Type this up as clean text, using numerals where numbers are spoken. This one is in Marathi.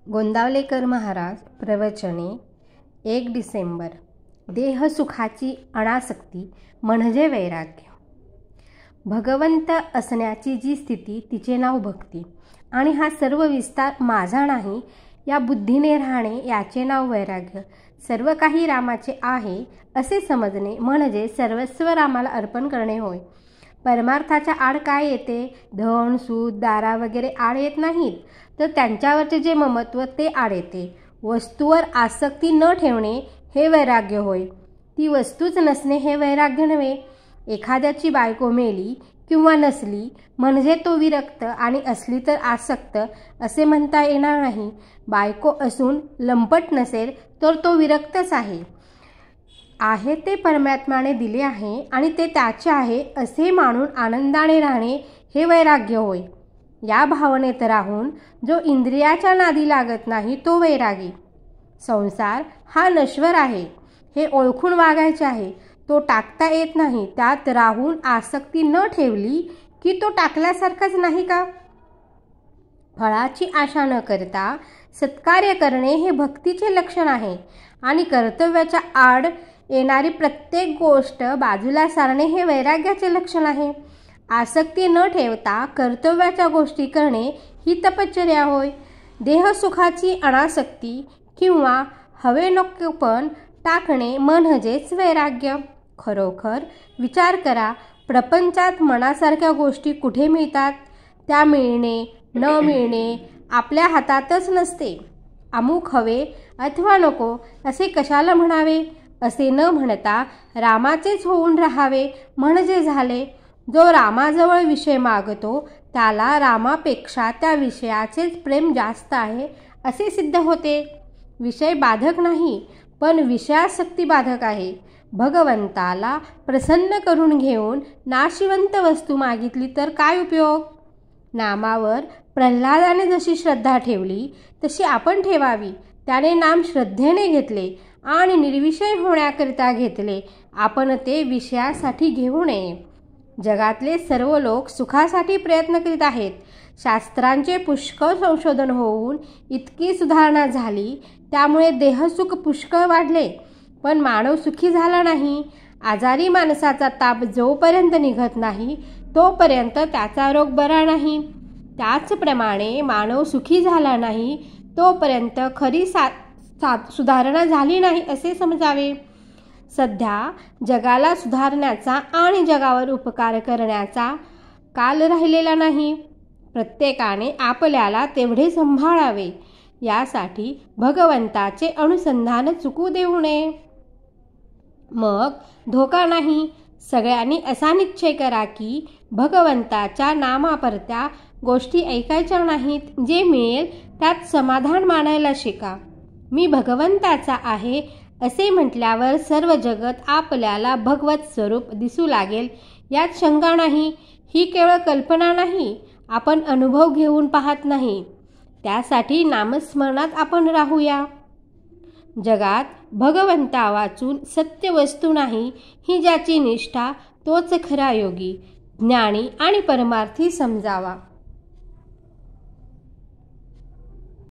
गोंदावलेकर महाराज प्रवचने 1 डिसेंबर. देहसुखाची अनासक्ती म्हणजे वैराग्य. भगवंत असण्याची जी स्थिती तिचे नाव भक्ती आणि हा सर्व विस्तार माझा नाही या बुद्धीने राहणे याचे नाव वैराग्य. सर्व काही रामाचे आहे असे समजणे म्हणजे सर्वस्व रामाला अर्पण करणे होय. परमार्थाच्या आड काय येते? धन, सूत, दारा वगैरे आड येत नाहीत, तर त्यांच्यावरचे जे ममत्व ते आड येते. वस्तूवर आसक्ती न ठेवणे हे वैराग्य होय. ती वस्तूच नसणे हे वैराग्य नव्हे. एखाद्याची बायको मेली किंवा नसली म्हणजे तो विरक्त आणि असली तर आसक्त असे म्हणता येणार नाही. बायको असून लंपट नसेल तर तो विरक्तच आहे. आहे ते परमात्म्याने दिले आहे आणि ते त्याचे आहे असे मानून आनंदाने राहणे हे वैराग्य होय. या भावनेत राहून जो इंद्रियाच्या नादी लागत नाही तो वैरागी. संसार हा नश्वर आहे हे ओळखून वागायचे आहे. तो टाकता येत नाही. त्यात राहून आसक्ती न ठेवली की तो टाकल्यासारखाच नाही का? फळाची आशा न करता सत्कार्य करणे हे भक्तीचे लक्षण आहे आणि कर्तव्याच्या आड येणारी प्रत्येक गोष्ट बाजूला सारणे हे वैराग्याचे लक्षण आहे. आसक्ती न ठेवता कर्तव्याच्या गोष्टी करणे ही तपश्चर्या होय. देहसुखाची अनासक्ती किंवा हवे नकोपण टाकणे म्हणजेच वैराग्य. खरोखर विचार करा, प्रपंचात मनासारख्या गोष्टी कुठे मिळतात? त्या मिळणे न मिळणे आपल्या हातातच नसते. अमुक हवे अथवा नको असे कशाला म्हणावे? असे न म्हणता रामाचेच होऊन राहावे म्हणजे झाले. जो रामाजवळ विषय मागतो त्याला रामापेक्षा त्या विषयाचेच प्रेम जास्त आहे असे सिद्ध होते. विषय बाधक नाही पण विषयासक्ती बाधक आहे. भगवंताला प्रसन्न करून घेऊन नाशिवंत वस्तू मागितली तर काय उपयोग? नामावर प्रल्हादाने जशी श्रद्धा ठेवली तशी आपण ठेवावी. त्याने नाम श्रद्धेने घेतले आणि निर्विषय होण्याकरिता घेतले. आपण ते विषयासाठी घेऊ नये. जगातले सर्व लोक सुखासाठी प्रयत्न करीत आहेत. शास्त्रांचे पुष्कळ संशोधन होऊन इतकी सुधारणा झाली त्यामुळे देहसुख पुष्कळ वाढले, पण मानव सुखी झाला नाही. आजारी माणसाचा ताप जोपर्यंत निघत नाही तोपर्यंत त्याचा रोग बरा नाही. त्याचप्रमाणे मानव सुखी झाला नाही तोपर्यंत खरी सुधारणा झाली नाही असे समजावे. सध्या जगाला सुधारण्याचा आणि जगावर उपकार करण्याचा काल राहिलेला नाही. प्रत्येकाने आपल्याला तेवढे सांभाळावे. यासाठी भगवंताचे अनुसंधान चुकू देऊ नये. मग धोका नाही. सगळ्यांनी असा निश्चय करा की भगवंताच्या नामापरत्या गोष्टी ऐकायच्या नाहीत. जे मिळेल त्यात समाधान मानायला शिका. मी भगवंताचा आहे असे म्हटल्यावर सर्व जगत आपल्याला भगवत स्वरूप दिसू लागेल यात शंका नाही. ही केवळ कल्पना नाही, आपण अनुभव घेऊन पाहत नाही. त्यासाठी नामस्मरणात आपण राहूया. जगात भगवंता वाचून सत्य वस्तू नाही ही ज्याची निष्ठा तोच खरा योगी, ज्ञानी आणि परमार्थी समजावा.